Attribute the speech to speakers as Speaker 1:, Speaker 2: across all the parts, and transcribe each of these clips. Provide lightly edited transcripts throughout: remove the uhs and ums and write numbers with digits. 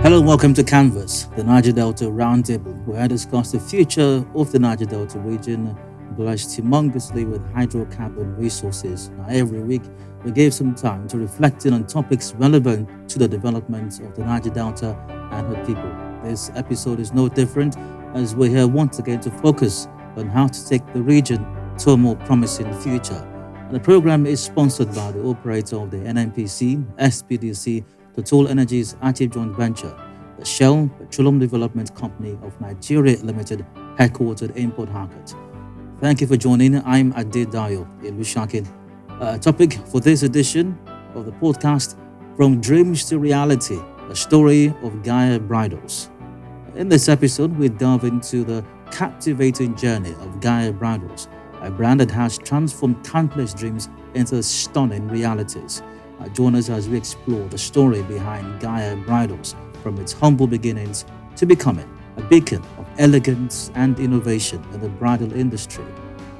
Speaker 1: Hello and welcome to Canvas, the Niger-Delta Roundtable, where I discuss the future of the Niger-Delta region, blessed humongously with hydrocarbon resources. Now, every week, we gave some time to reflecting on topics relevant to the development of the Niger-Delta and her people. This episode is no different, as we're here once again to focus on how to take the region to a more promising future. And the program is sponsored by the operator of the NNPC, SPDC, Total Energies Active Joint Venture, the Shell Petroleum Development Company of Nigeria Limited, headquartered in Port Harcourt. Thank you for joining. I'm Adedayo Ilushakin. Topic for this edition of the podcast: From Dreams to Reality, a story of Gia Bridals. In this episode, we delve into the captivating journey of Gia Bridals, a brand that has transformed countless dreams into stunning realities. Join us as we explore the story behind Gia Bridals, from its humble beginnings to becoming a beacon of elegance and innovation in the bridal industry.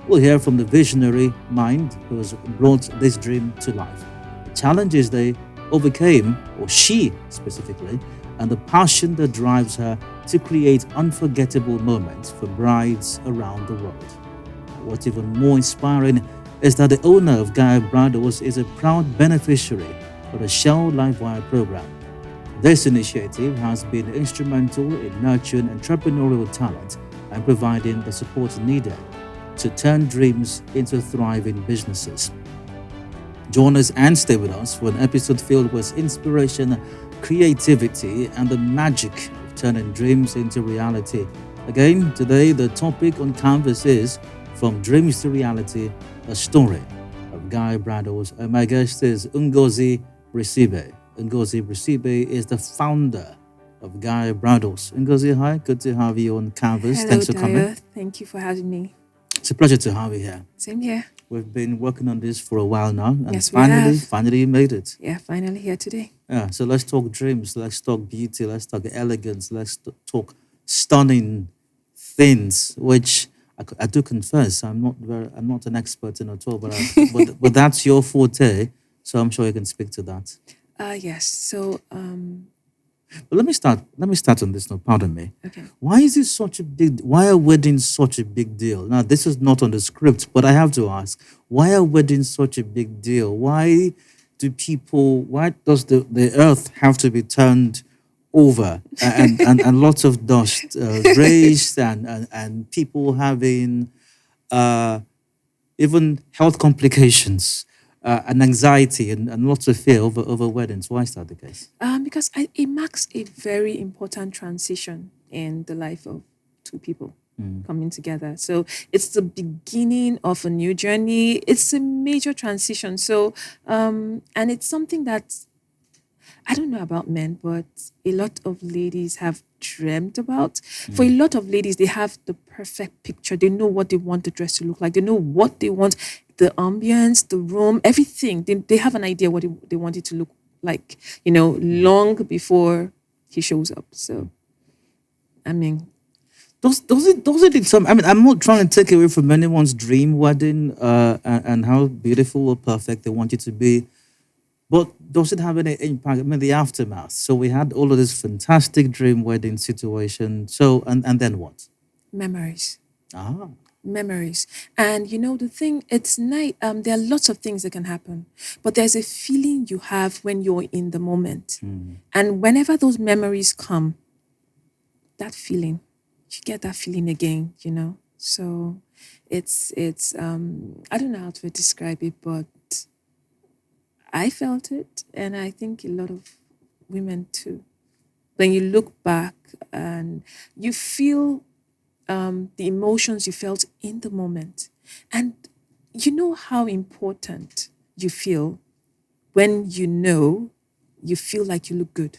Speaker 1: We'll hear from the visionary mind who has brought this dream to life, the challenges they overcame, or she specifically, and the passion that drives her to create unforgettable moments for brides around the world. What's even more inspiring is that the owner of Gia Bridals is a proud beneficiary of the Shell LiveWIRE program. This initiative has been instrumental in nurturing entrepreneurial talent and providing the support needed to turn dreams into thriving businesses. Join us and stay with us for an episode filled with inspiration, creativity, and the magic of turning dreams into reality. Again, today the topic on Canvas is From Dreams to Reality, a story of Gia Bridals. And my guest is Ngozi Brisibe. Ngozi Brisibe is the founder of Gia Bridals. Ngozi, hi, good to have you on Canvas.
Speaker 2: Hello,
Speaker 1: Thanks for
Speaker 2: Daya.
Speaker 1: coming.
Speaker 2: Thank you for having me.
Speaker 1: It's a pleasure to have you here.
Speaker 2: Same here.
Speaker 1: We've been working on this for a while now, and
Speaker 2: Yes, we have.
Speaker 1: finally you made it.
Speaker 2: Yeah, finally here today.
Speaker 1: Yeah, so let's talk dreams, let's talk beauty, let's talk elegance, let's talk stunning things, which I do confess I'm not an expert in at all, but that's your forte, so I'm sure you can speak to that.
Speaker 2: Yes. So,
Speaker 1: But let me start on this note. Pardon me.
Speaker 2: okay.
Speaker 1: Why are weddings such a big deal? Now, this is not on the script, but I have to ask, why are weddings such a big deal? Why does the earth have to be turned over and lots of dust raised and people having even health complications and anxiety and lots of fear over weddings? Why is that the case?
Speaker 2: Because it marks a very important transition in the life of two people coming together. So it's the beginning of a new journey. It's a major transition. So, and it's something that I don't know about men, but a lot of ladies have dreamt about. For a lot of ladies, they have the perfect picture. They know what they want the dress to look like. They know what they want, the ambience, the room, everything. They have an idea what they want it to look like, long before he shows up. So, I mean,
Speaker 1: does it in some? I mean, I'm not trying to take away from anyone's dream wedding and how beautiful or perfect they want it to be. But does it have any impact? I mean, the aftermath. So we had all of this fantastic dream wedding situation. So, and then what?
Speaker 2: memories.
Speaker 1: Ah.
Speaker 2: Memories. And the thing, it's nice. There are lots of things that can happen, but there's a feeling you have when you're in the moment. And whenever those memories come, that feeling, you get that feeling again, So it's I don't know how to describe it, but I felt it, and I think a lot of women too. When you look back and you feel the emotions you felt in the moment, and you know how important you feel when you feel like you look good.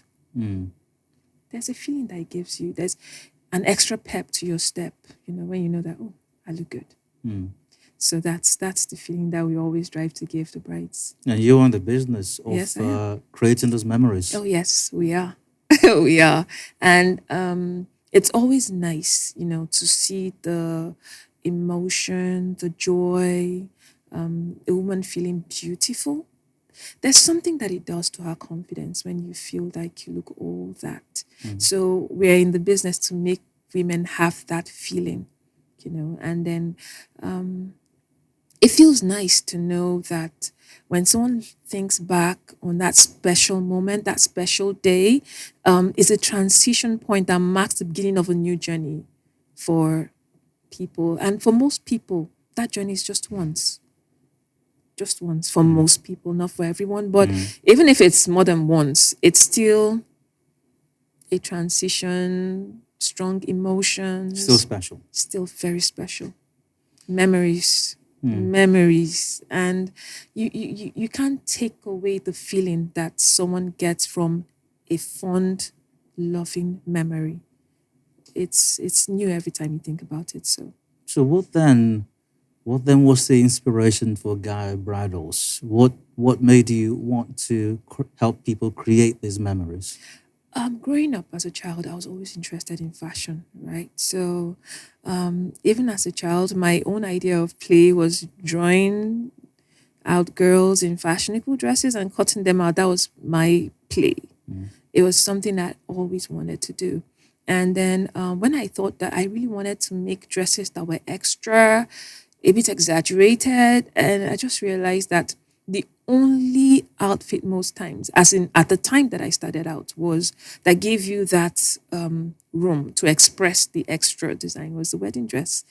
Speaker 2: There's a feeling that it gives you. There's an extra pep to your step, when you know that, oh, I look good. So that's the feeling that we always drive to give the brides.
Speaker 1: And you're in the business of
Speaker 2: Yes, I am.
Speaker 1: creating those memories.
Speaker 2: Oh, yes, we are. We are. And it's always nice, to see the emotion, the joy, a woman feeling beautiful there's something that it does to our confidence when you feel like you look all that. So we're in the business to make women have that feeling, and then it feels nice to know that when someone thinks back on that special moment, that special day, is a transition point that marks the beginning of a new journey for people. And for most people, that journey is just once for most people, not for everyone. But even if it's more than once, it's still a transition, strong emotions.
Speaker 1: Still special.
Speaker 2: Still very special. Memories. And you can't take away the feeling that someone gets from a fond, loving memory. It's new every time you think about it.
Speaker 1: So what then was the inspiration for Gaia Bridals? What made you want to help people create these memories?
Speaker 2: Growing up as a child, I was always interested in fashion, right? So even as a child, my own idea of play was drawing out girls in fashionable dresses and cutting them out. That was my play. It was something that I always wanted to do. And then when I thought that I really wanted to make dresses that were extra, a bit exaggerated, and I just realized that the only outfit most times, as in at the time that I started out, was that gave you that room to express the extra design was the wedding dress.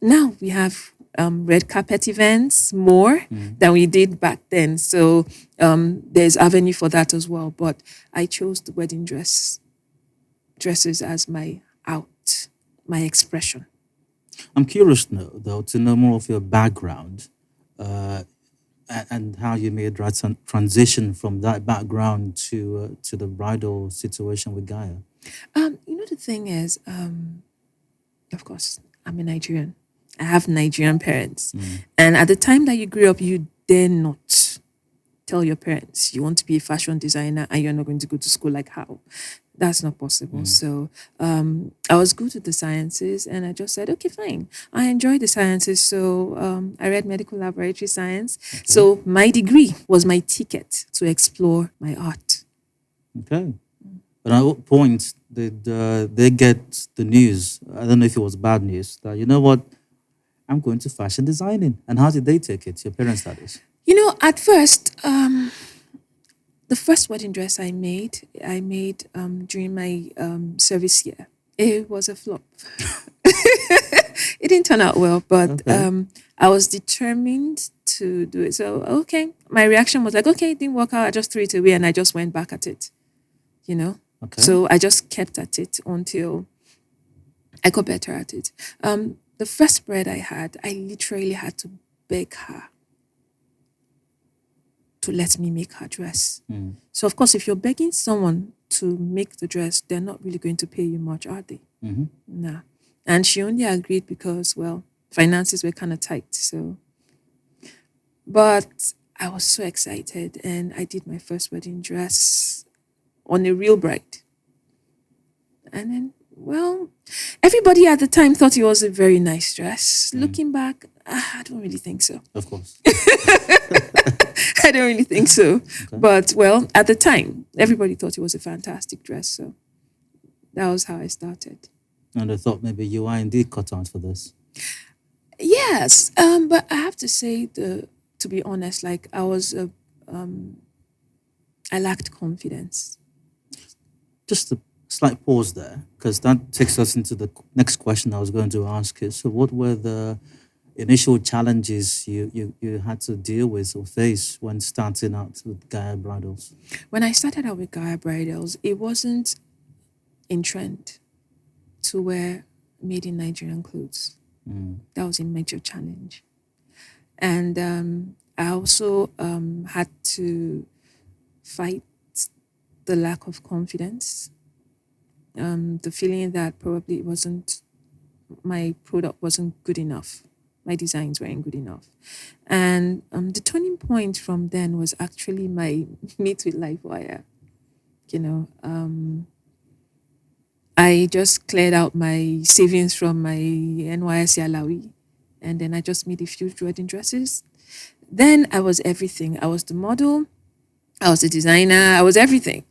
Speaker 2: Now we have red carpet events more than we did back then. So there's avenue for that as well. But I chose the wedding dresses as my expression.
Speaker 1: I'm curious though to know more of your background and how you made that transition from that background to the bridal situation with Gaia.
Speaker 2: The thing is, of course, I'm a Nigerian. I have Nigerian parents. And at the time that you grew up, you dare not tell your parents you want to be a fashion designer and you're not going to go to school. Like how? That's not possible. So I was good with the sciences and I just said, okay, fine. I enjoy the sciences. So I read medical laboratory science. Okay. So my degree was my ticket to explore my art.
Speaker 1: Okay. But at what point did they get the news? I don't know if it was bad news. That, you know what? I'm going to fashion designing. And how did they take it? Your parents, that is.
Speaker 2: At first, the first wedding dress I made during my service year. It was a flop. It didn't turn out well, but okay. I was determined to do it. So, okay, my reaction was like, okay, it didn't work out. I just threw it away and I just went back at it, Okay. So I just kept at it until I got better at it. The first bride I had, I literally had to beg her to let me make her dress. So, of course, if you're begging someone to make the dress, they're not really going to pay you much, are they? Nah. And she only agreed because, well, finances were kind of tight. So, but I was so excited and I did my first wedding dress on a real bride. And then, well, everybody at the time thought it was a very nice dress. Looking back, I don't really think so.
Speaker 1: Of course.
Speaker 2: I don't really think so. Okay. But, well, at the time, everybody thought it was a fantastic dress. So that was how I started.
Speaker 1: And I thought maybe you are indeed cut out for this.
Speaker 2: Yes. But I have to say, to be honest, like I lacked confidence.
Speaker 1: Just a slight pause there, because that takes us into the next question I was going to ask you. So what were the initial challenges you had to deal with or face when starting out with Gaia Bridals?
Speaker 2: When I started out with Gaia Bridals, it wasn't in trend to wear made in Nigerian clothes. That was a major challenge. And I also had to fight the lack of confidence, the feeling that probably my product wasn't good enough. My designs weren't good enough. And the turning point from then was actually my meet with LiveWIRE. I just cleared out my savings from my NYSC Alawi, and then I just made a few wedding dresses. Then I was everything. I was the model, I was a designer. I was everything,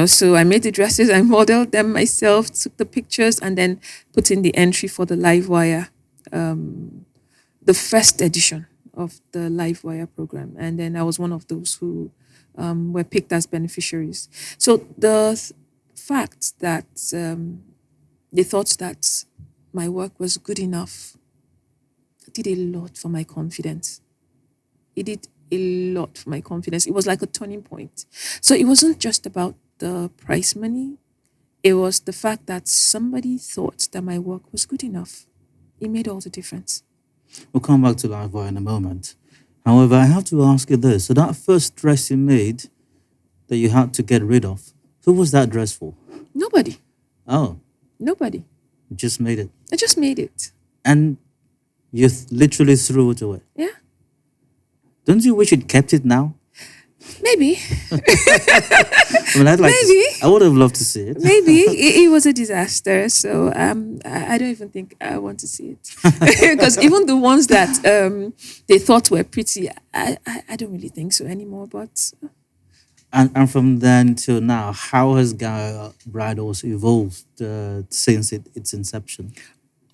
Speaker 2: So I made the dresses. I modeled them myself, took the pictures, and then put in the entry for the LiveWire, the first edition of the LiveWire program. And then I was one of those who were picked as beneficiaries. So the fact that they thought that my work was good enough did a lot for my confidence. It did a lot for my confidence. It was like a turning point. So it wasn't just about the prize money. It was the fact that somebody thought that my work was good enough. It made all the difference.
Speaker 1: We'll come back to LiveWire in a moment. However, I have to ask you this. So that first dress you made that you had to get rid of, who was that dress for?
Speaker 2: Nobody.
Speaker 1: Oh.
Speaker 2: Nobody.
Speaker 1: You just made it.
Speaker 2: I just made it.
Speaker 1: And you literally threw it away.
Speaker 2: Yeah.
Speaker 1: Don't you wish you'd kept it now?
Speaker 2: Maybe.
Speaker 1: Maybe. I would have loved to see it.
Speaker 2: Maybe. It was a disaster. So I don't even think I want to see it. Because even the ones that they thought were pretty, I don't really think so anymore. But
Speaker 1: And from then till now, how has Gia Bridals evolved since its inception?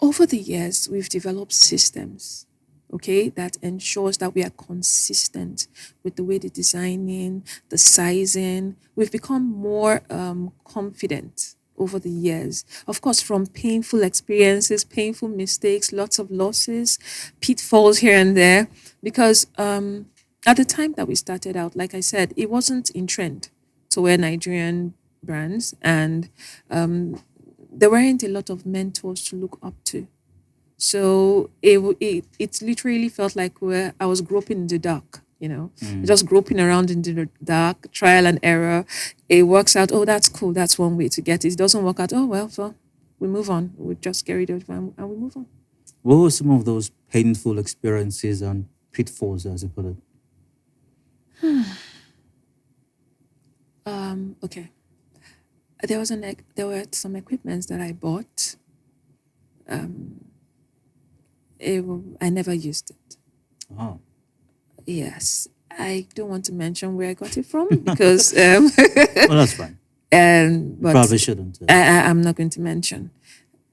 Speaker 2: over the years, we've developed systems, okay, that ensures that we are consistent with the way the designing, the sizing. We've become more confident over the years. Of course, from painful experiences, painful mistakes, lots of losses, pitfalls here and there, because at the time that we started out, like I said, it wasn't in trend to wear Nigerian brands, and there weren't a lot of mentors to look up to. So it literally felt like I was groping in the dark, just groping around in the dark, trial and error. It works out. Oh, that's cool. That's one way to get it. It doesn't work out. Oh, well, so we move on. We just get rid of it and we move on.
Speaker 1: What were some of those painful experiences and pitfalls, as you put it?
Speaker 2: Okay. There were some equipments that I bought. I never used it.
Speaker 1: Oh.
Speaker 2: Yes, I don't want to mention where I got it from because.
Speaker 1: Well, that's fine.
Speaker 2: But
Speaker 1: Probably shouldn't.
Speaker 2: I'm not going to mention.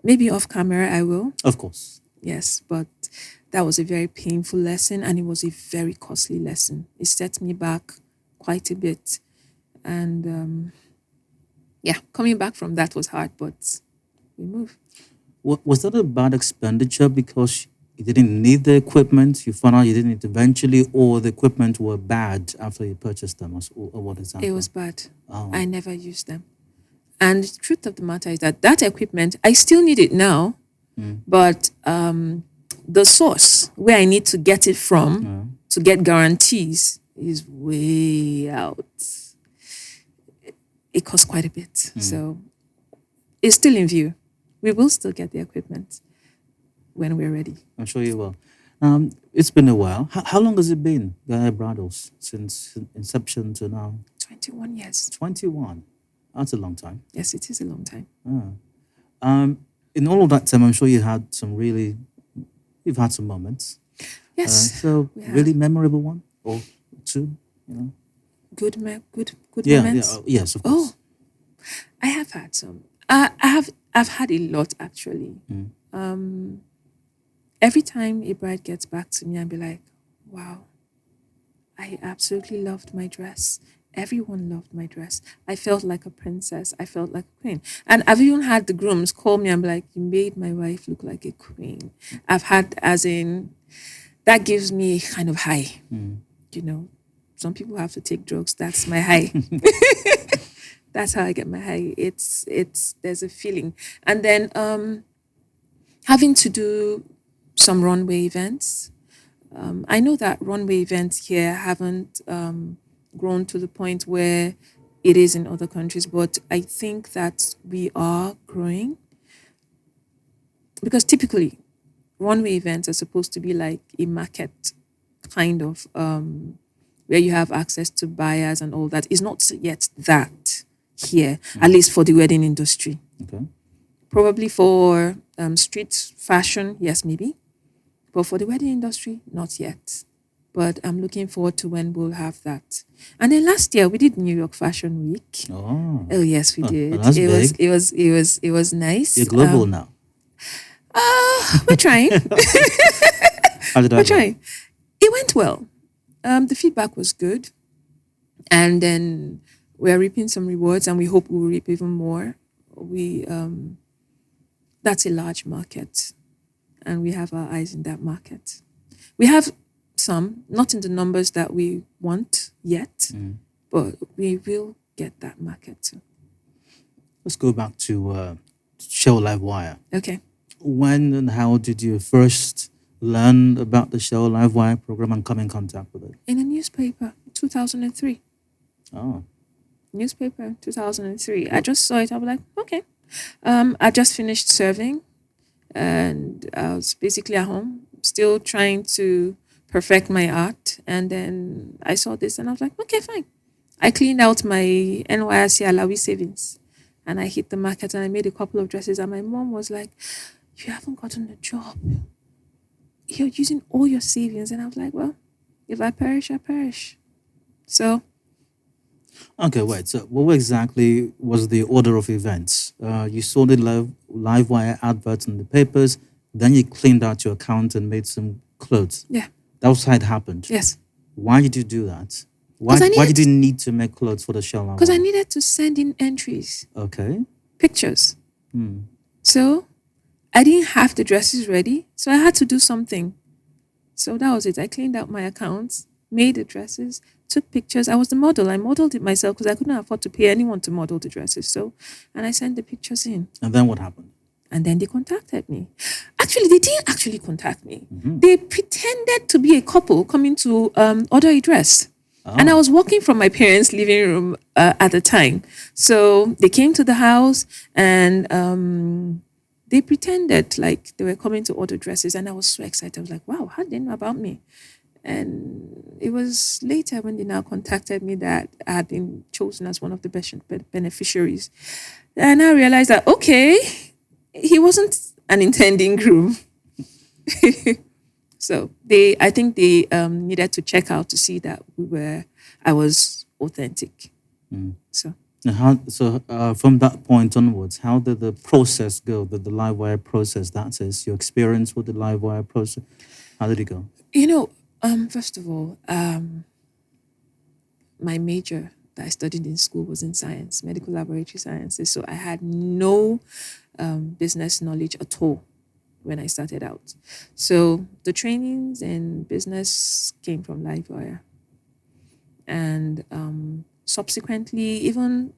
Speaker 2: Maybe off camera I will.
Speaker 1: Of course.
Speaker 2: Yes, but that was a very painful lesson, and it was a very costly lesson. It set me back quite a bit, and coming back from that was hard, but we moved.
Speaker 1: Was that a bad expenditure because you didn't need the equipment? You found out you didn't need it eventually, or the equipment were bad after you purchased them, or what exactly?
Speaker 2: It was bad.
Speaker 1: Oh.
Speaker 2: I never used them. And the truth of the matter is that equipment, I still need it now, but the source where I need to get it from to get guarantees is way out. It costs quite a bit. So it's still in view. We will still get the equipment when we're ready.
Speaker 1: I'm sure you will. It's been a while. How long has it been, Gia Bridals, since inception to now?
Speaker 2: 21 years.
Speaker 1: 21. That's a long time.
Speaker 2: Yes, it is a long time.
Speaker 1: In all of that time, I'm sure you've had some moments.
Speaker 2: Yes.
Speaker 1: Really memorable one or two,
Speaker 2: Good moments.
Speaker 1: Yes, of course.
Speaker 2: Oh, I have had some. I've had a lot actually. Every time a bride gets back to me and be like, "Wow, I absolutely loved my dress. Everyone loved my dress. I felt like a princess. I felt like a queen." And I've even had the grooms call me and be like, "You made my wife look like a queen." I've had, as in, that gives me a kind of high. Some people have to take drugs. That's my high. That's how I get my high. There's a feeling. And then having to do some runway events. I know that runway events here haven't grown to the point where it is in other countries, but I think that we are growing. Because typically, runway events are supposed to be like a market kind of where you have access to buyers and all that. It's not yet that here, at least for the wedding industry.
Speaker 1: Okay.
Speaker 2: Probably for street fashion, yes, maybe. But for the wedding industry, not yet. but I'm looking forward to when we'll have that. And then last year we did New York Fashion Week.
Speaker 1: Oh,
Speaker 2: Oh yes, we
Speaker 1: oh, well,
Speaker 2: did.
Speaker 1: that's
Speaker 2: It was
Speaker 1: big.
Speaker 2: nice.
Speaker 1: You're global now.
Speaker 2: We're trying.
Speaker 1: How did
Speaker 2: We're
Speaker 1: that go?
Speaker 2: trying. It went well. The feedback was good, and then we're reaping some rewards, and we hope we'll reap even more. We That's a large market, and we have our eyes in that market. We have some, not in the numbers that we want yet, but we will get that market too.
Speaker 1: Let's go back to Shell LiveWire.
Speaker 2: Okay.
Speaker 1: When and how did you first learn about the Shell LiveWire program and come in contact with it?
Speaker 2: In a newspaper, 2003.
Speaker 1: Oh,
Speaker 2: Newspaper, 2003. I just saw it. I was like, okay. I just finished serving, and I was basically at home, still trying to perfect my art. And then I saw this, and I was like, okay, fine. I cleaned out my NYSC Alawi savings, and I hit the market, and I made a couple of dresses. And my mom was like, "You haven't gotten a job. You're using all your savings." And I was like, "Well, if I perish, I perish." So
Speaker 1: okay, wait. So, what exactly was the order of events? You saw the LiveWire adverts in the papers, then you cleaned out your account and made some clothes.
Speaker 2: yeah,
Speaker 1: That was how it happened.
Speaker 2: yes,
Speaker 1: Why did you do that? Why,
Speaker 2: 'Cause I
Speaker 1: why did
Speaker 2: needed-
Speaker 1: you need to make clothes for the Shell
Speaker 2: because I
Speaker 1: LiveWire?
Speaker 2: needed to send in entries,
Speaker 1: Okay.
Speaker 2: pictures. So I didn't have the dresses ready, so I had to do something. So that was it. I cleaned out my accounts, made the dresses, took pictures. I was the model. I modeled it myself because I couldn't afford to pay anyone to model the dresses. So, and I sent the pictures in.
Speaker 1: And then what happened?
Speaker 2: And then they contacted me. Actually, they didn't actually contact me. They pretended to be a couple coming to order a dress. And I was working from my parents' living room at the time. So they came to the house and they pretended like they were coming to order dresses. And I was so excited. I was like, wow, how did they know about me? And it was later when they now contacted me that I had been chosen as one of the beneficiaries. And I realized that, okay, he wasn't an intending groom. So I think they needed to check out to see that I was authentic. So
Speaker 1: So from that point onwards, how did the process go? The LiveWire process, that is your experience with the LiveWire process. How did it go?
Speaker 2: First of all, my major that I studied in school was in science, medical laboratory sciences. So I had no business knowledge at all when I started out. So the trainings in business came from LiveWire. And subsequently, even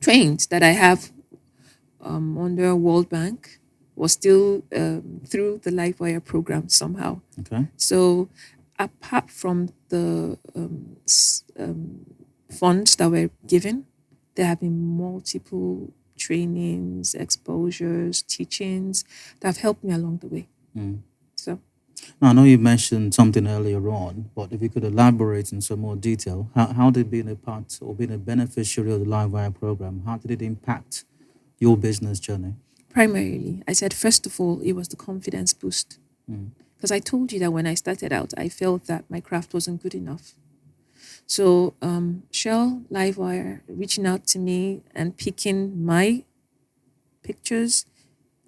Speaker 2: trainings that I have under World Bank was still through the LiveWire program somehow.
Speaker 1: Okay.
Speaker 2: So apart from the funds that were given, there have been multiple trainings, exposures, teachings that have helped me along the way. So
Speaker 1: Now, I know you mentioned something earlier on, but if you could elaborate in some more detail, how did being a part or being a beneficiary of the LiveWire program, how did it impact your business journey?
Speaker 2: primarily, I said, first of all, it was the confidence boost. Because I told you that when I started out, I felt that my craft wasn't good enough. So Shell LiveWire reaching out to me and picking my pictures,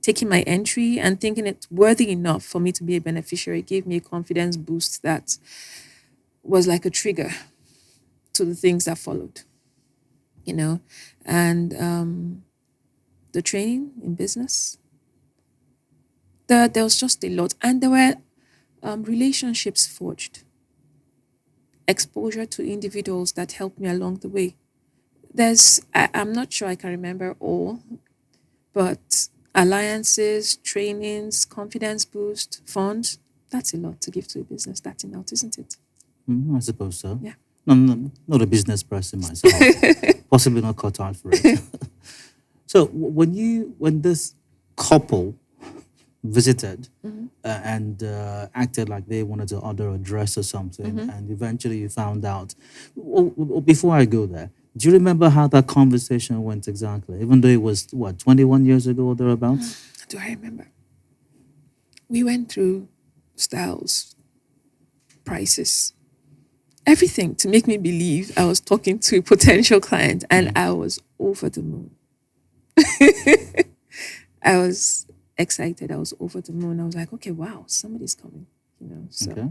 Speaker 2: taking my entry and thinking it's worthy enough for me to be a beneficiary gave me a confidence boost that was like a trigger to the things that followed, and the training in business. There was just a lot, and there were relationships forged, exposure to individuals that helped me along the way. I'm not sure I can remember all, but alliances, trainings, confidence boost, funds, that's a lot to give to a business. That's enough, isn't it?
Speaker 1: I suppose so.
Speaker 2: Yeah.
Speaker 1: No, not a business person myself. Possibly not cut out for it. So when this couple visited and acted like they wanted to order a dress or something, and eventually you found out. Before I go there, do you remember how that conversation went exactly? Even though it was 21 years ago or thereabouts.
Speaker 2: Do I remember? We went through styles, prices, everything to make me believe I was talking to a potential client, and I was over the moon. I was excited. I was over the moon. I was like, okay, wow, somebody's coming, so.
Speaker 1: Okay.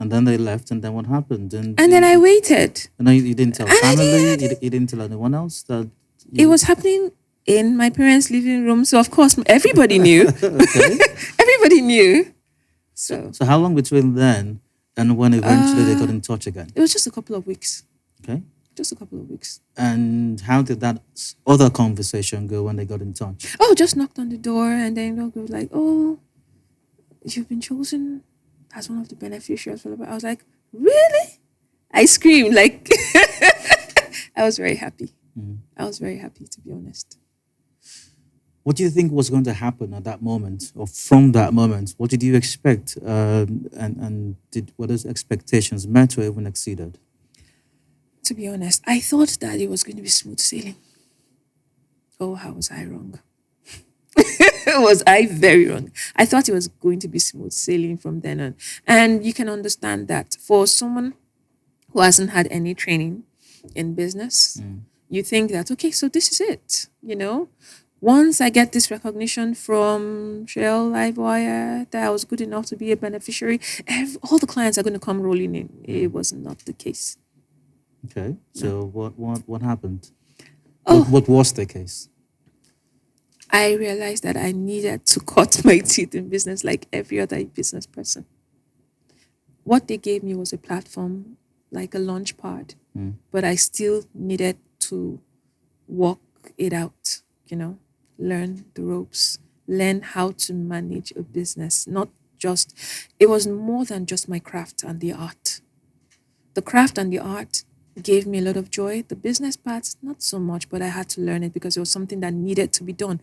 Speaker 1: And then they left, and then what happened?
Speaker 2: And then I waited.
Speaker 1: And then you didn't tell
Speaker 2: And I
Speaker 1: family,
Speaker 2: did.
Speaker 1: you didn't tell anyone else that
Speaker 2: It was happening in my parents' living room. So, of course, everybody knew.
Speaker 1: Okay.
Speaker 2: Everybody knew. So
Speaker 1: how long between then and when eventually they got in touch again?
Speaker 2: it was just a couple of weeks.
Speaker 1: Okay.
Speaker 2: Just a couple of weeks.
Speaker 1: And how did that other conversation go when they got in touch?
Speaker 2: Oh, just knocked on the door, and then they'll go like, oh, you've been chosen as one of the beneficiaries. I was like, really? I screamed like I was very happy. I was very happy, to be honest.
Speaker 1: What do you think was going to happen at that moment, or from that moment? What did you expect, and were those expectations met or even exceeded?
Speaker 2: To be honest, I thought that it was going to be smooth sailing. Oh, how was I wrong? Was I very wrong? I thought it was going to be smooth sailing from then on. And you can understand that for someone who hasn't had any training in business, you think that, okay, so this is it, Once I get this recognition from Shell LiveWIRE that I was good enough to be a beneficiary, all the clients are going to come rolling in. It was not the case.
Speaker 1: Okay, so what happened?
Speaker 2: Oh.
Speaker 1: What was the case?
Speaker 2: I realized that I needed to cut my teeth in business like every other business person. What they gave me was a platform, like a launch pad, but I still needed to work it out, learn the ropes, learn how to manage a business. It was more than just my craft and the art. The craft and the art gave me a lot of joy. The business part, not so much, but I had to learn it because it was something that needed to be done.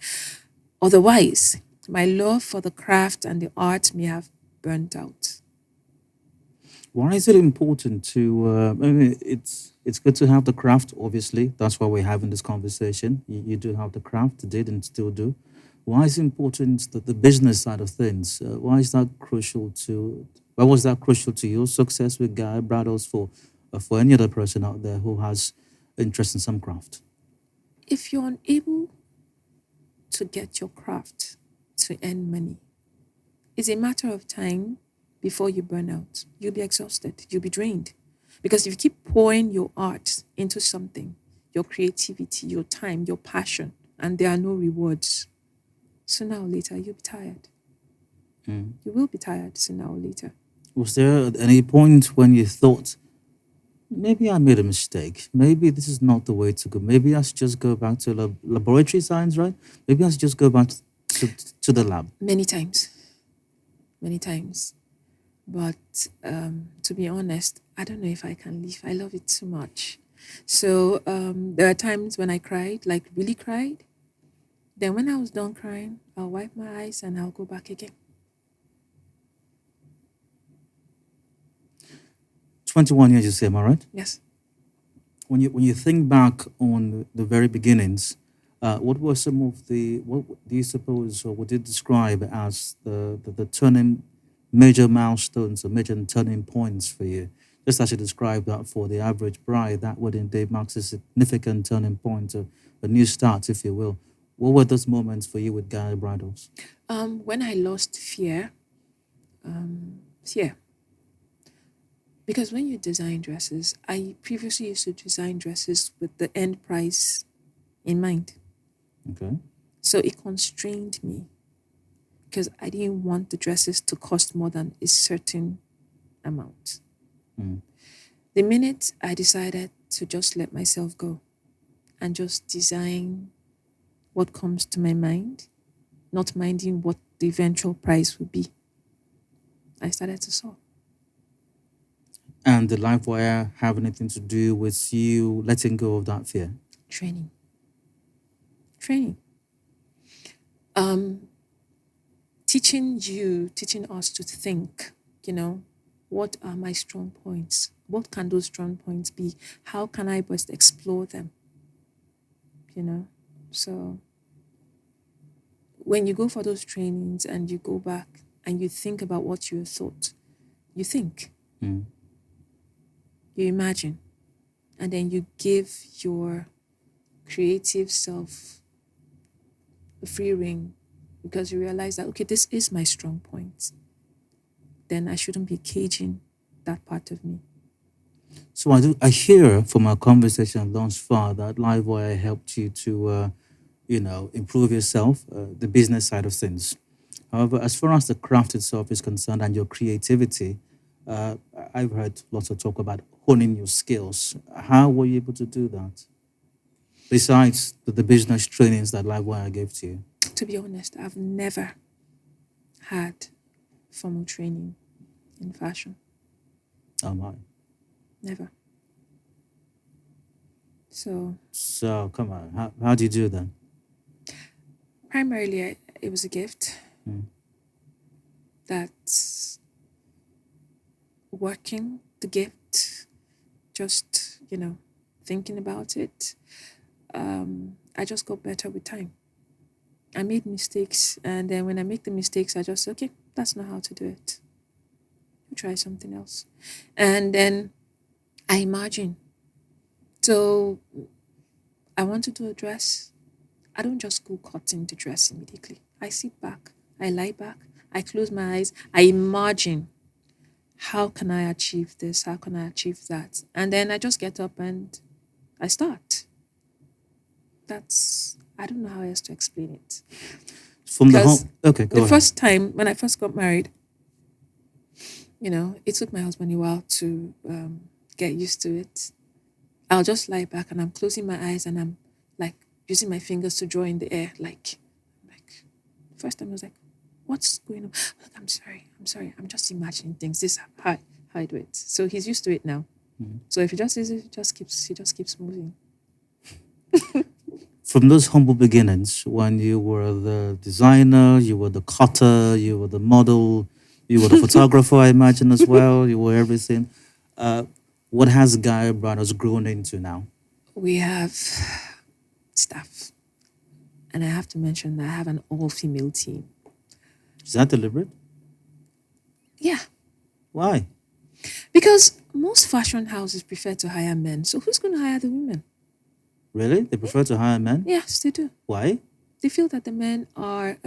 Speaker 2: Otherwise, my love for the craft and the art may have burnt out.
Speaker 1: Why is it important to? It's good to have the craft. Obviously, that's why we're having this conversation. You do have the craft, did and still do. Why is it important that the business side of things? Why is that crucial to? Why was that crucial to your success with Gia Bridals for any other person out there who has interest in some craft?
Speaker 2: If you're unable to get your craft to earn money, it's a matter of time before you burn out. You'll be exhausted. You'll be drained. Because if you keep pouring your art into something, your creativity, your time, your passion, and there are no rewards, sooner or later you'll be tired. You will be tired sooner or later.
Speaker 1: Was there at any point when you thought, maybe I made a mistake. Maybe this is not the way to go. Maybe I should just go back to laboratory science, right? Maybe I should just go back to the lab.
Speaker 2: Many times. But to be honest, I don't know if I can leave. I love it too much. So there are times when I cried, like really cried. Then when I was done crying, I'll wipe my eyes and I'll go back again.
Speaker 1: 21 years, you say, am I right?
Speaker 2: Yes.
Speaker 1: When you think back on the very beginnings, what were some of what do you suppose, or would you describe as the turning major milestones or major turning points for you? Just as you described that for the average bride, that wedding day marks a significant turning point, a new start, if you will. What were those moments for you with Gia Bridals?
Speaker 2: When I lost fear. Because when you design dresses, I previously used to design dresses with the end price in mind.
Speaker 1: Okay.
Speaker 2: So it constrained me because I didn't want the dresses to cost more than a certain amount. The minute I decided to just let myself go and just design what comes to my mind, not minding what the eventual price would be, I started to sew.
Speaker 1: And the LiveWire have anything to do with you letting go of that fear?
Speaker 2: Training. Teaching us to think, what are my strong points? What can those strong points be? How can I best explore them? So when you go for those trainings and you go back and you think about what you thought, you think.
Speaker 1: Mm.
Speaker 2: You imagine, and then you give your creative self a free rein because you realize that, okay, this is my strong point. Then I shouldn't be caging that part of me.
Speaker 1: So I hear from our conversation thus far that LiveWire helped you to, improve yourself, the business side of things. However, as far as the craft itself is concerned and your creativity, uh, I've heard lots of talk about honing your skills. How were you able to do that? Besides the business trainings that LiveWire gave to you.
Speaker 2: To be honest, I've never had formal training in fashion.
Speaker 1: Oh my.
Speaker 2: Never. So
Speaker 1: Come on, how do you do that?
Speaker 2: primarily, it was a gift
Speaker 1: Mm.
Speaker 2: that's working the gift, just, thinking about it. I just got better with time. I made mistakes, and then when I make the mistakes, I just, okay, that's not how to do it. Try something else. And then I imagine. So I want to do a dress. I don't just go cutting the dress immediately. I sit back, I lie back, I close my eyes, I imagine how can I achieve this? How can I achieve that? And then I just get up and I start. I don't know how else to explain it.
Speaker 1: From the
Speaker 2: Because
Speaker 1: home. Okay, go
Speaker 2: the
Speaker 1: ahead.
Speaker 2: first time when I first got married, it took my husband a while to get used to it. I'll just lie back and I'm closing my eyes and I'm like using my fingers to draw in the air. Like first time I was like, what's going on? Like, I'm sorry. I'm just imagining things. This is how I do it. So he's used to it now. So if he just says it, he just keeps moving.
Speaker 1: From those humble beginnings, when you were the designer, you were the cutter, you were the model, you were the photographer, I imagine as well, you were everything. What has Gia Bridals grown into now?
Speaker 2: We have staff. And I have to mention that I have an all-female team.
Speaker 1: Is that deliberate?
Speaker 2: Yeah.
Speaker 1: Why?
Speaker 2: Because most fashion houses prefer to hire men. So who's going to hire the women?
Speaker 1: Really? They prefer to hire men?
Speaker 2: Yes, they do.
Speaker 1: Why?
Speaker 2: They feel that the men are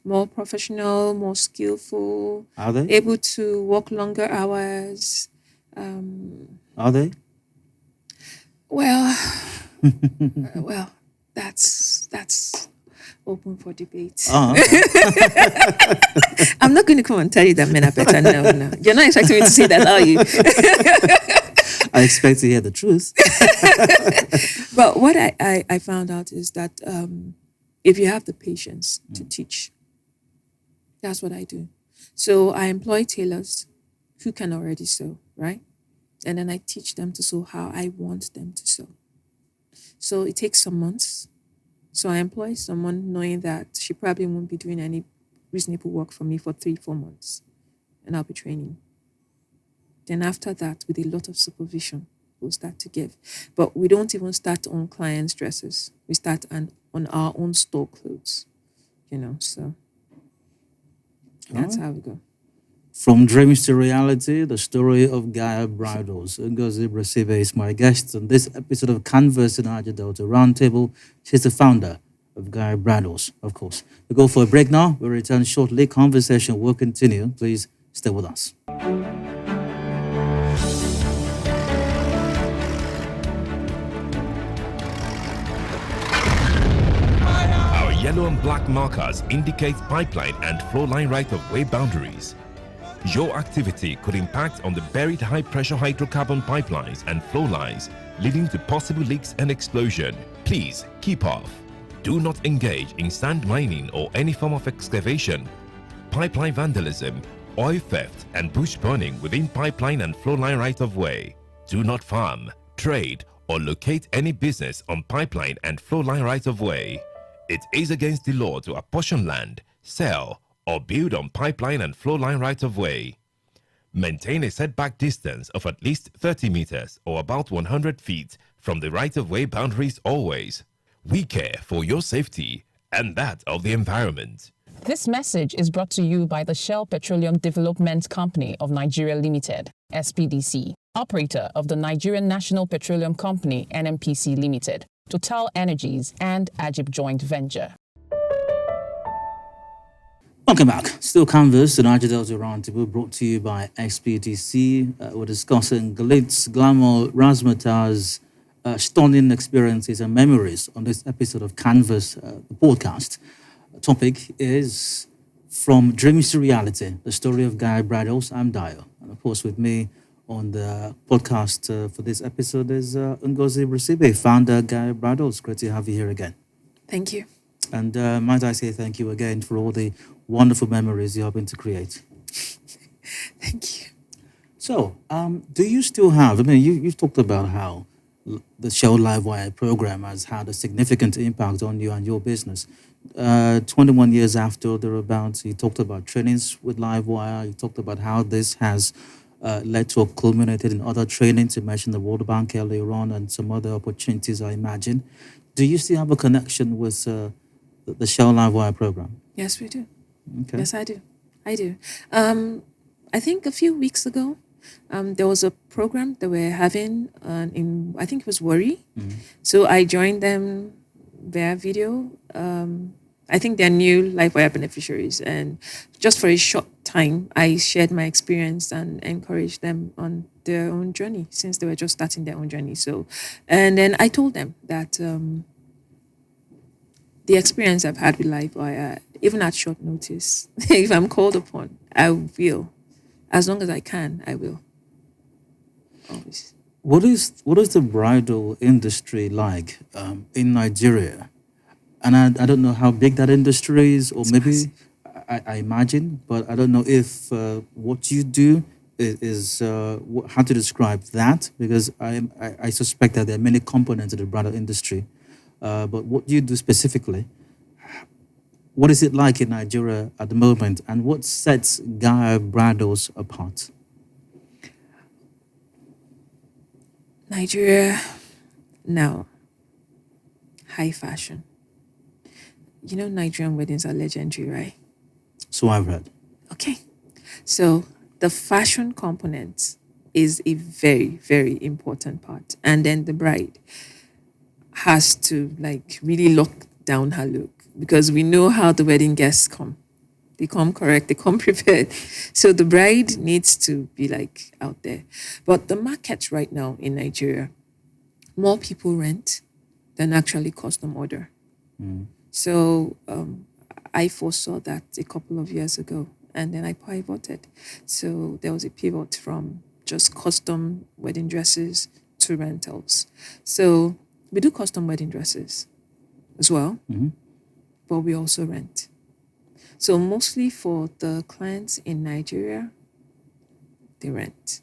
Speaker 2: more professional, more skillful,
Speaker 1: Are they?
Speaker 2: able to work longer hours.
Speaker 1: Are they?
Speaker 2: Well, that's open for debate.
Speaker 1: Oh,
Speaker 2: I'm not going to come and tell you that men are better. No. You're not expecting me to say that, are you?
Speaker 1: I expect to hear the truth.
Speaker 2: But what I found out is that if you have the patience to teach, that's what I do. So I employ tailors who can already sew, right? And then I teach them to sew how I want them to sew. So it takes some months. So I employ someone knowing that she probably won't be doing any reasonable work for me for 3-4 months. And I'll be training. Then after that, with a lot of supervision, we'll start to give. But we don't even start on clients' dresses. We start on our own store clothes, so that's how we go.
Speaker 1: From dreams to reality, the story of Gia Bridals. Ngozi Brisibe is my guest on this episode of Canvas in Niger-Delta Roundtable. She's the founder of Gia Bridals, of course. We go for a break now. We'll return shortly. Conversation will continue. Please stay with us.
Speaker 3: Our yellow and black markers indicate pipeline and flow line right-of-way boundaries. Your activity could impact on the buried high-pressure hydrocarbon pipelines and flow lines, leading to possible leaks and explosion. Please keep off. Do not engage in sand mining or any form of excavation, pipeline vandalism, oil theft, and bush burning within pipeline and flow line right-of-way. Do not farm, trade, or locate any business on pipeline and flow line right-of-way. It is against the law to apportion land, sell, or build on pipeline and flow line right-of-way. Maintain a setback distance of at least 30 meters or about 100 feet from the right-of-way boundaries always. We care for your safety and that of the environment.
Speaker 4: This message is brought to you by the Shell Petroleum Development Company of Nigeria Limited, SPDC, operator of the Nigerian National Petroleum Company, NNPC Limited, Total Energies, and Ajib Joint Venture.
Speaker 1: Welcome back. Still Canvas, the Niger-Delta Roundtable, brought to you by XPTC. We're discussing glitz, glamour, razzmatazz, stunning experiences and memories on this episode of Canvas, the podcast. The topic is From Dreams to Reality, the story of Gia Bridals. I'm Dio. And of course, with me on the podcast for this episode is Ngozi Brisibe, founder of Gia Bridals. Great to have you here again.
Speaker 2: Thank you.
Speaker 1: And might I say thank you again for all the wonderful memories you're helping to create.
Speaker 2: Thank you.
Speaker 1: So, do you still have, you talked about how the Shell LiveWIRE program has had a significant impact on you and your business. 21 years after thereabouts, you talked about trainings with LiveWIRE. You talked about how this has led to or culminated in other trainings. You mentioned the World Bank earlier on and some other opportunities, I imagine. Do you still have a connection with the Shell LiveWIRE program?
Speaker 2: Yes, we do.
Speaker 1: Okay.
Speaker 2: Yes, I do. I do. I think a few weeks ago, there was a program that we're having in, I think it was Worry.
Speaker 1: Mm-hmm.
Speaker 2: So I joined them via video. I think they're new LiveWire beneficiaries. And just for a short time, I shared my experience and encouraged them on their own journey since they were just starting their own journey. So, and then I told them that the experience I've had with LiveWire, even at short notice, if I'm called upon, I will. As long as I can, I will. Always.
Speaker 1: What is the bridal industry like in Nigeria? And I don't know how big that industry is, or
Speaker 2: It's
Speaker 1: maybe
Speaker 2: massive.
Speaker 1: I imagine, but I don't know if what you do is how to describe that, because I suspect that there are many components of the bridal industry. But what you do specifically, what is it like in Nigeria at the moment, and what sets Gia Bridals apart?
Speaker 2: Nigeria now, high fashion. You know, Nigerian weddings are legendary, right?
Speaker 1: So I've read.
Speaker 2: Okay. So the fashion component is a very, very important part. And then the bride has to really lock down her look, because we know how the wedding guests come. They come correct, they come prepared. So the bride needs to be out there. But the market right now in Nigeria, more people rent than actually custom order.
Speaker 1: Mm.
Speaker 2: So I foresaw that a couple of years ago, and then I pivoted. So there was a pivot from just custom wedding dresses to rentals. So we do custom wedding dresses as well,
Speaker 1: Mm-hmm.
Speaker 2: but we also rent. So mostly for the clients in Nigeria, they rent.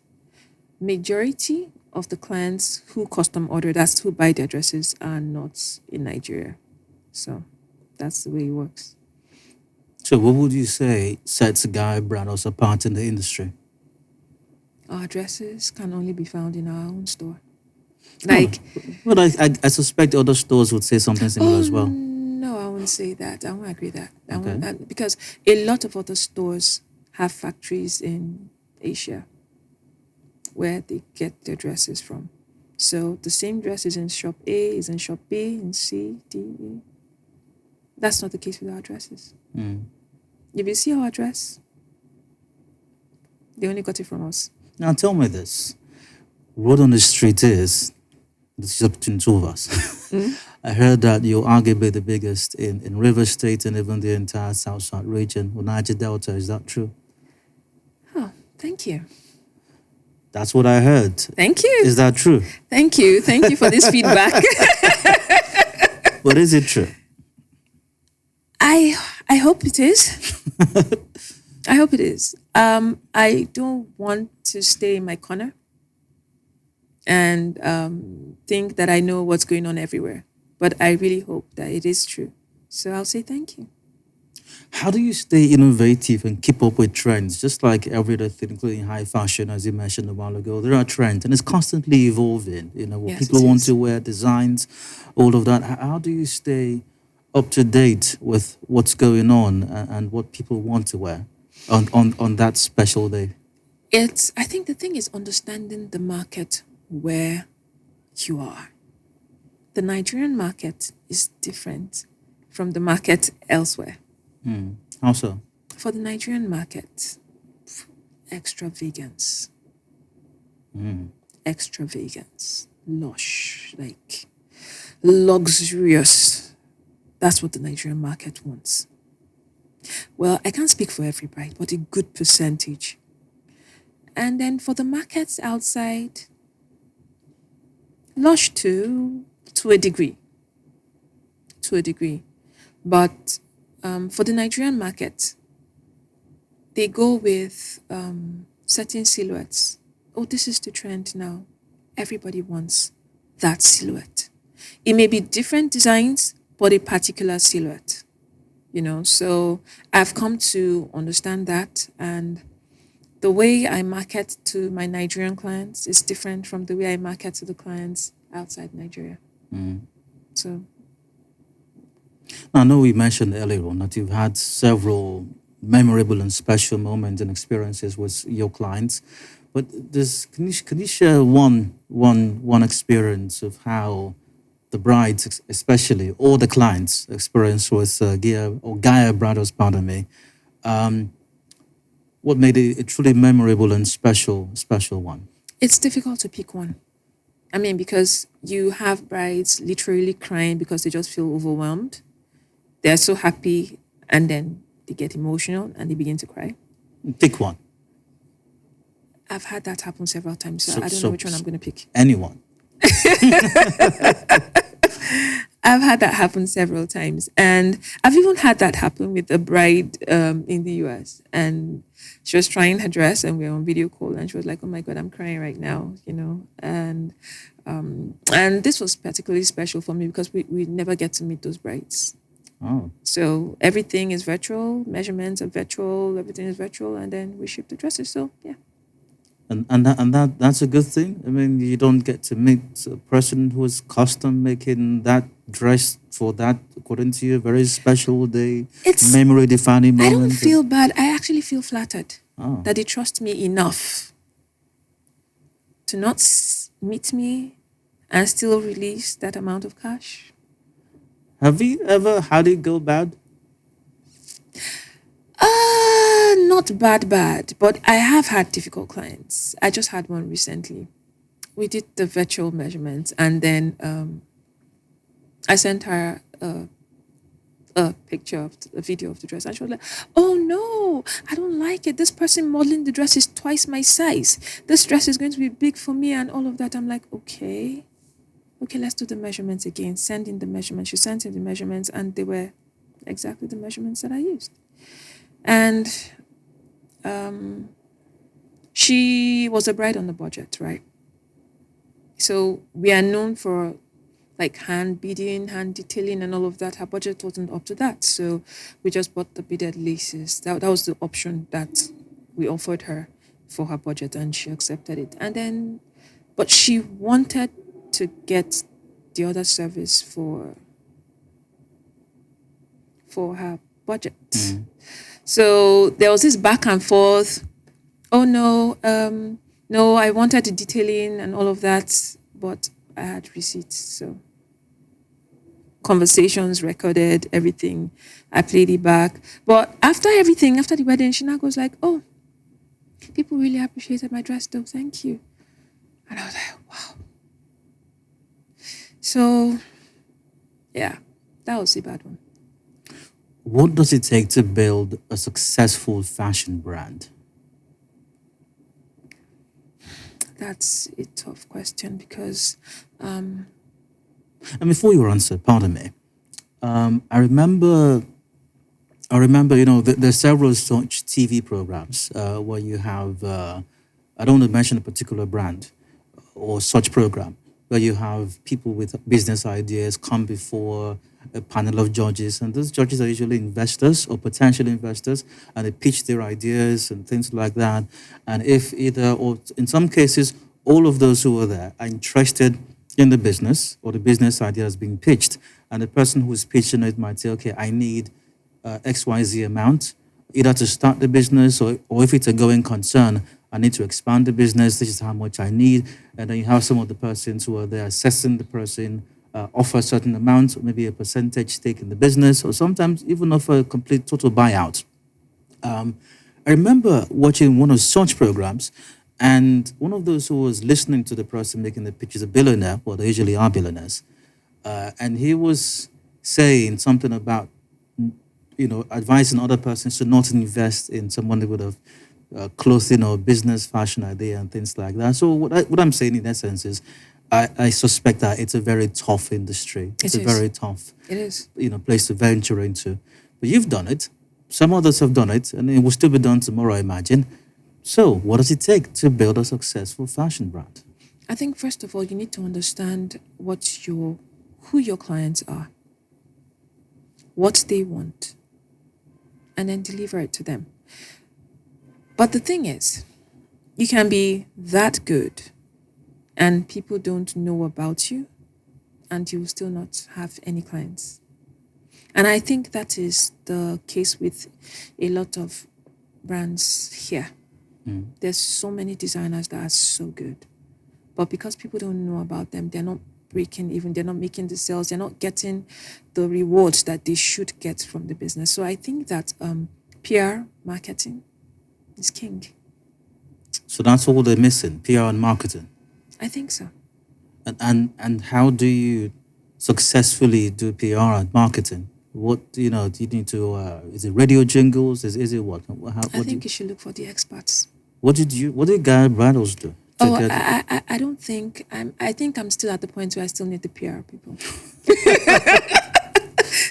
Speaker 2: Majority of the clients who custom order, that's who buy their dresses, are not in Nigeria. So that's the way it works.
Speaker 1: So what would you say sets Gia Bridals apart in the industry?
Speaker 2: Our dresses can only be found in our own store.
Speaker 1: But I suspect other stores would say something similar as well.
Speaker 2: No, I won't say that. I won't agree that.
Speaker 1: Okay.
Speaker 2: Because a lot of other stores have factories in Asia where they get their dresses from. So the same dress is in shop A, is in shop B, in C, D, E. That's not the case with our dresses.
Speaker 1: Mm.
Speaker 2: If you see our dress, they only got it from us.
Speaker 1: Now tell me this. Word on the street is, this is up between two of us.
Speaker 2: Mm?
Speaker 1: I heard that you're arguably the biggest in River State and even the entire South region, or Niger-Delta. Is that true?
Speaker 2: Oh, thank you.
Speaker 1: That's what I heard.
Speaker 2: Thank you.
Speaker 1: Is that true?
Speaker 2: Thank you. Thank you for this feedback.
Speaker 1: But is it true?
Speaker 2: I hope it is. I hope it is. I don't want to stay in my corner and think that I know what's going on everywhere. But I really hope that it is true. So I'll say thank you.
Speaker 1: How do you stay innovative and keep up with trends? Just like every other thing, including high fashion, as you mentioned a while ago, there are trends and it's constantly evolving. You know, what
Speaker 2: Yes,
Speaker 1: people
Speaker 2: it
Speaker 1: want
Speaker 2: is.
Speaker 1: to wear, designs, all of that. How do you stay up to date with what's going on and what people want to wear on that special day?
Speaker 2: I think the thing is understanding the market where you are. The Nigerian market is different from the market elsewhere.
Speaker 1: How so?
Speaker 2: For the Nigerian market, extravagance. Extravagance. Lush, like luxurious. That's what the Nigerian market wants. Well, I can't speak for every bride, but a good percentage. And then for the markets outside, lush to a degree. To a degree. But for the Nigerian market, they go with certain silhouettes. Oh, this is the trend now. Everybody wants that silhouette. It may be different designs, but a particular silhouette. So I've come to understand that, and the way I market to my Nigerian clients is different from the way I market to the clients outside Nigeria. So
Speaker 1: I know we mentioned earlier on that you've had several memorable and special moments and experiences with your clients, but can you share one experience of how the brides, especially, or the clients' experience with Gia Bridals, pardon me, what made it a truly memorable and special one?
Speaker 2: it's difficult to pick one. I mean, because you have brides literally crying because they just feel overwhelmed. They're so happy and then they get emotional and they begin to cry.
Speaker 1: Pick one.
Speaker 2: I've had that happen several times, so I don't know which one I'm going to pick.
Speaker 1: Anyone.
Speaker 2: I've had that happen several times. And I've even had that happen with a bride in the US. And she was trying her dress and we were on video call and she was like, oh my God, I'm crying right now, And this was particularly special for me because we never get to meet those brides.
Speaker 1: Oh.
Speaker 2: So everything is virtual, measurements are virtual, everything is virtual, and then we ship the dresses. So yeah.
Speaker 1: And that's a good thing. I mean, you don't get to meet a person who is custom making that dress for that, according to you, very special day, memory defining moment.
Speaker 2: I don't feel bad. I actually feel flattered
Speaker 1: Oh.
Speaker 2: that they trust me enough to not meet me and still release that amount of cash.
Speaker 1: Have you ever had it go bad?
Speaker 2: Not bad, but I have had difficult clients. I just had one recently. We did the virtual measurements and then I sent her a picture of a video of the dress and she was like, oh no, I don't like it. This person modeling the dress is twice my size. This dress is going to be big for me and all of that. I'm like, okay, let's do the measurements again. Send in the measurements. She sent in the measurements and they were exactly the measurements that I used. And she was a bride on the budget, right? So we are known for like hand beading, hand detailing and all of that. Her budget wasn't up to that. So we just bought the beaded laces. That was the option that we offered her for her budget and she accepted it. And then, but she wanted to get the other service for her budget. So there was this back and forth. Oh no, no, I wanted the detailing and all of that, but I had receipts. So conversations recorded, everything. I played it back. But after everything, after the wedding, she now goes like, oh, people really appreciated my dress though, thank you. And I was like, wow. So yeah, that was a bad one.
Speaker 1: What does it take to build a successful fashion brand?
Speaker 2: That's a tough question because...
Speaker 1: And before you answer, pardon me, I remember, there's several such TV programs where you have, I don't want to mention a particular brand or such program, where you have people with business ideas come before a panel of judges, and those judges are usually investors or potential investors, and they pitch their ideas and things like that. And if either, or in some cases, all of those who are there are interested in the business, or the business idea is being pitched, and the person who's pitching it might say, okay, I need XYZ amount, either to start the business, or if it's a going concern, I need to expand the business, this is how much I need. And then you have some of the persons who are there assessing the person, offer a certain amount, maybe a percentage stake in the business, or sometimes even offer a complete total buyout. I remember watching one of such programs, and one of those who was listening to the person making the pitch is a billionaire, well, they usually are billionaires, and he was saying something about, advising other persons to not invest in someone with a clothing or business fashion idea and things like that. So what I'm saying in essence is, I suspect that it's a very tough industry. It's a very tough,
Speaker 2: It is.
Speaker 1: place to venture into. But you've done it. Some others have done it, and it will still be done tomorrow, I imagine. So, what does it take to build a successful fashion brand?
Speaker 2: I think first of all, you need to understand who your clients are, what they want, and then deliver it to them. But the thing is, you can be that good and people don't know about you, and you will still not have any clients. And I think that is the case with a lot of brands here. There's so many designers that are so good, but because people don't know about them, they're not breaking even, they're not making the sales, they're not getting the rewards that they should get from the business. So I think that PR, marketing is king.
Speaker 1: So that's all they're missing, PR and marketing.
Speaker 2: I think so.
Speaker 1: And how do you successfully do PR and marketing? What do you need to? Is it radio jingles? Is it what?
Speaker 2: I think you should look for the experts.
Speaker 1: What did Gia Bridals do?
Speaker 2: I don't think I think I'm still at the point where I still need the PR people.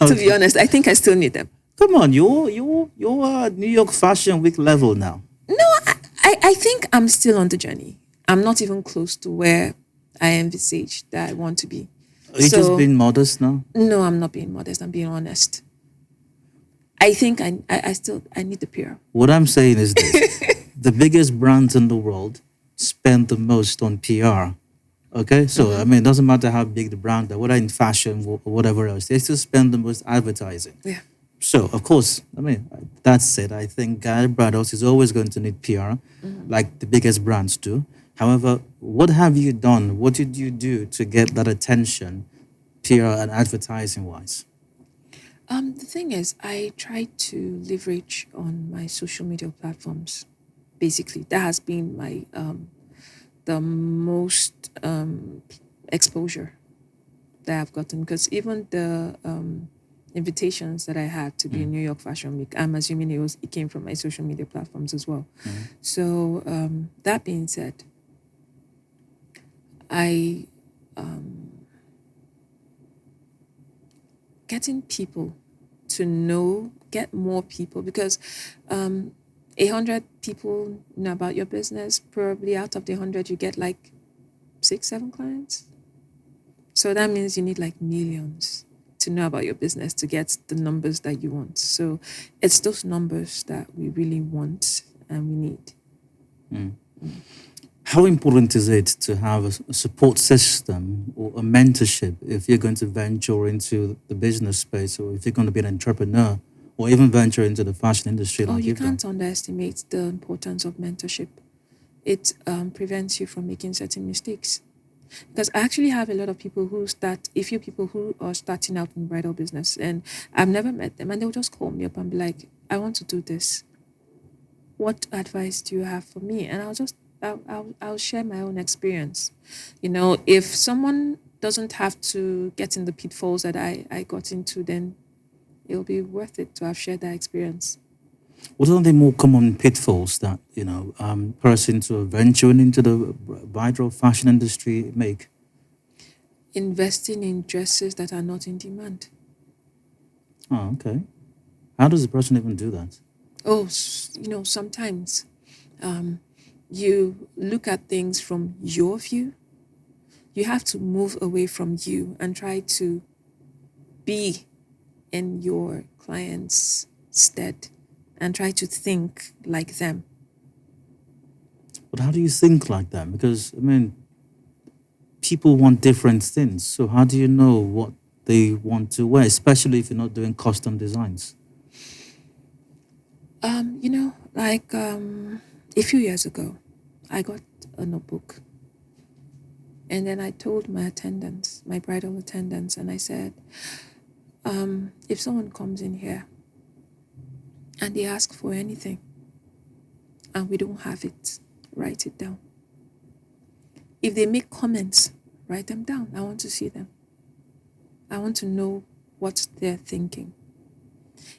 Speaker 2: To be honest, I think I still need them.
Speaker 1: Come on, you're New York Fashion Week level now.
Speaker 2: No, I think I'm still on the journey. I'm not even close to where I envisage that I want to be.
Speaker 1: Are you just being modest now?
Speaker 2: No, I'm not being modest. I'm being honest. I think I still need the PR.
Speaker 1: What I'm saying is this. The biggest brands in the world spend the most on PR. Okay? So, I mean, it doesn't matter how big the brand are, whether in fashion or whatever else, they still spend the most advertising.
Speaker 2: Yeah.
Speaker 1: So, of course, I mean, that said, I think Gia Bridals is always going to need PR, like the biggest brands do. However, what have you done? What did you do to get that attention, PR and advertising-wise?
Speaker 2: The thing is, I try to leverage on my social media platforms. Basically, that has been my the most exposure that I've gotten, because even the invitations that I had to be in New York Fashion Week, I'm assuming it came from my social media platforms as well. So that being said, I getting people to get more people, because 100 people know about your business, probably out of the 100 you get like 6-7 clients. So that means you need like millions to know about your business to get the numbers that you want. So it's those numbers that we really want and we need.
Speaker 1: How important is it to have a support system or a mentorship if you're going to venture into the business space, or if you're going to be an entrepreneur, or even venture into the fashion industry?
Speaker 2: You can't underestimate the importance of mentorship. It prevents you from making certain mistakes. Because I actually have a lot of people a few people who are starting out in bridal business, and I've never met them, and they'll just call me up and be like, I want to do this. What advice do you have for me? And I'll share my own experience. If someone doesn't have to get in the pitfalls that I got into, then it'll be worth it to have shared that experience.
Speaker 1: What are the more common pitfalls that, persons who are venturing into the bridal fashion industry make?
Speaker 2: Investing in dresses that are not in demand.
Speaker 1: Oh, okay. How does a person even do that?
Speaker 2: Sometimes you look at things from your view. You have to move away from you and try to be in your client's stead and try to think like them.
Speaker 1: But how do you think like them? Because, I mean, people want different things. So how do you know what they want to wear, especially if you're not doing custom designs?
Speaker 2: A few years ago, I got a notebook. And then I told my attendants, my bridal attendants, and I said, if someone comes in here and they ask for anything and we don't have it, write it down. If they make comments, write them down. I want to see them. I want to know what they're thinking.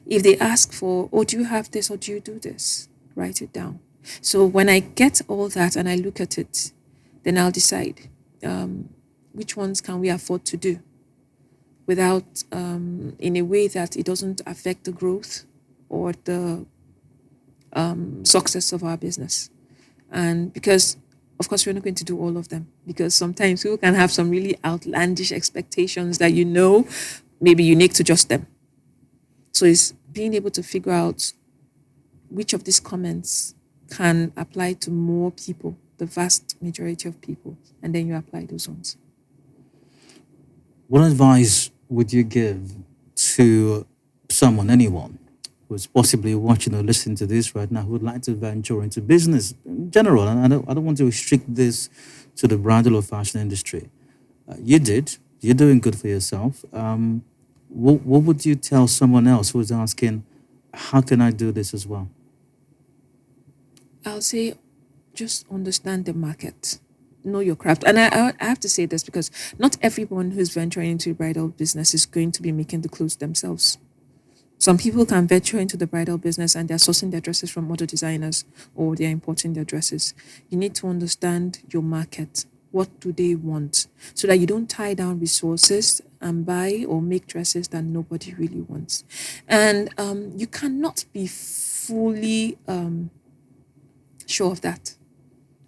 Speaker 2: If they ask for, oh, do you have this or do you do this? Write it down. So when I get all that and I look at it, then I'll decide which ones can we afford to do without, in a way that it doesn't affect the growth or the success of our business. And because, of course, we're not going to do all of them, because sometimes people can have some really outlandish expectations that maybe unique to just them. So it's being able to figure out which of these comments can apply to more people, the vast majority of people, and then you apply those ones.
Speaker 1: What advice would you give to anyone who's possibly watching or listening to this right now, who would like to venture into business in general? And I don't want to restrict this to the bridal or fashion industry. You're doing good for yourself. What would you tell someone else who's asking, how can I do this as well?
Speaker 2: I'll say, just understand the market, know your craft. And I have to say this because not everyone who's venturing into bridal business is going to be making the clothes themselves. Some people can venture into the bridal business and they're sourcing their dresses from other designers or they're importing their dresses. You need to understand your market. What do they want? So that you don't tie down resources and buy or make dresses that nobody really wants. And you cannot be fully sure of that,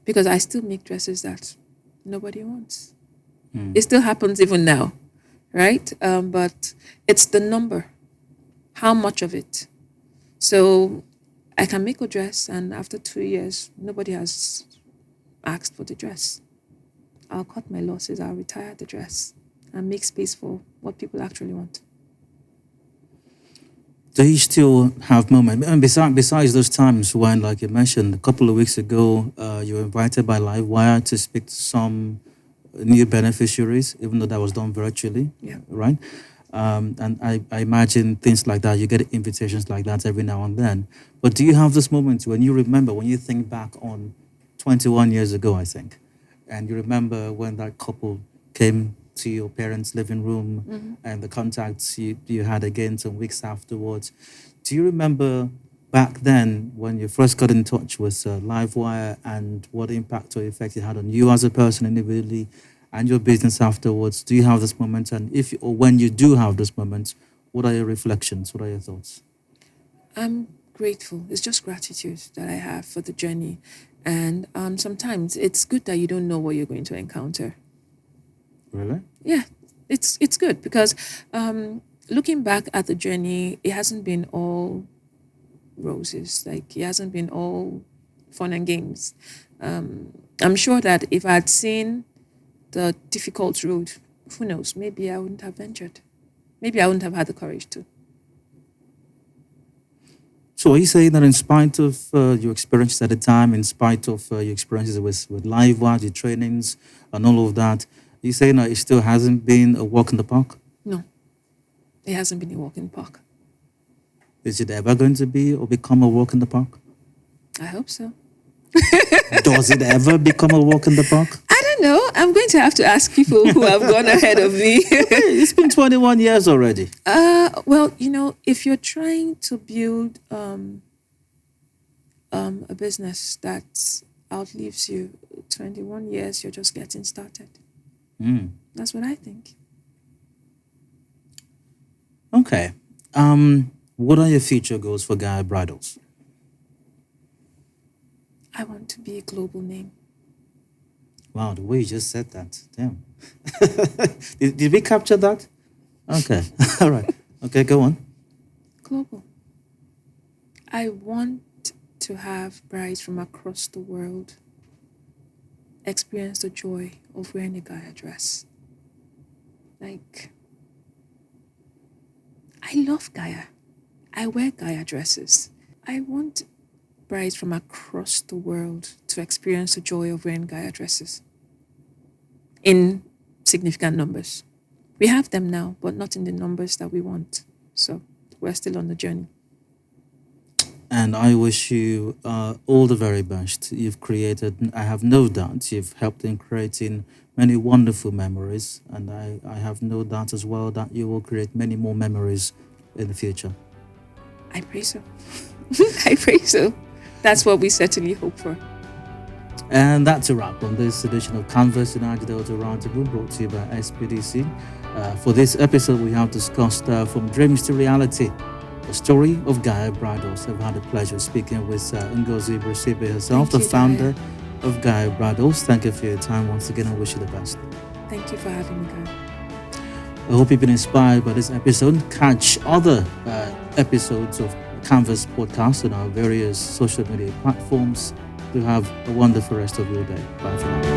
Speaker 2: because I still make dresses that nobody wants. It still happens even now, right? But it's the number. How much of it? So I can make a dress and after 2 years, nobody has asked for the dress. I'll cut my losses, I'll retire the dress and make space for what people actually want.
Speaker 1: Do you still have moments? And besides those times when, like you mentioned, a couple of weeks ago, you were invited by LiveWIRE to speak to some new beneficiaries, even though that was done virtually, right? And I imagine things like that, you get invitations like that every now and then. But do you have this moment when you think back on 21 years ago, I think, and you remember when that couple came to your parents' living room and the contacts you had again some weeks afterwards? Do you remember back then when you first got in touch with LiveWIRE and what impact or effect it had on you as a person individually and your business afterwards? Do you have this moment? And when you do have this moment, what are your reflections? What are your thoughts?
Speaker 2: I'm grateful. It's just gratitude that I have for the journey. And sometimes it's good that you don't know what you're going to encounter.
Speaker 1: Really?
Speaker 2: Yeah, it's good because looking back at the journey, it hasn't been all roses. Like, it hasn't been all fun and games. I'm sure that if I had seen the difficult road, who knows, maybe I wouldn't have ventured. Maybe I wouldn't have had the courage to.
Speaker 1: So are you saying that in spite of your experiences at the time, in spite of your experiences with LiveWIRE, your trainings and all of that, you saying that it still hasn't been a walk in the park?
Speaker 2: No, it hasn't been a walk in the park.
Speaker 1: Is it ever going to be or become a walk in the park?
Speaker 2: I hope so.
Speaker 1: Does it ever become a walk in the park?
Speaker 2: I don't know. I'm going to have to ask people who have gone ahead of me.
Speaker 1: It's been 21 years already.
Speaker 2: Well, if you're trying to build a business that outlives you, 21 years, you're just getting started. That's what I think.
Speaker 1: Okay. What are your future goals for Gia Bridals?
Speaker 2: I want to be a global name.
Speaker 1: Wow, the way you just said that. Damn. Did we capture that? Okay. All right. Okay, go on.
Speaker 2: Global. I want to have brides from across the world experience the joy of wearing a Gaia dress. Like, I love Gaia. I wear Gaia dresses. I want brides from across the world to experience the joy of wearing Gaia dresses in significant numbers. We have them now, but not in the numbers that we want. So we're still on the journey.
Speaker 1: And I wish you all the very best. You've created, I have no doubt, you've helped in creating many wonderful memories. And I have no doubt as well that you will create many more memories in the future.
Speaker 2: I pray so. I pray so. That's what we certainly hope for.
Speaker 1: And that's a wrap on this edition of Canvas in Niger-Delta Roundtable, brought to you by SPDC. For this episode, we have discussed From Dreams to Reality, the story of Gia Bridals. I've had the pleasure of speaking with Ngozi Brisibe herself, the founder of Gia Bridals. Thank you for your time once again. I wish you the best.
Speaker 2: Thank you for having me, Guy.
Speaker 1: I hope you've been inspired by this episode. Catch other episodes of Canvas podcast on our various social media platforms. Do have a wonderful rest of your day. Bye for now.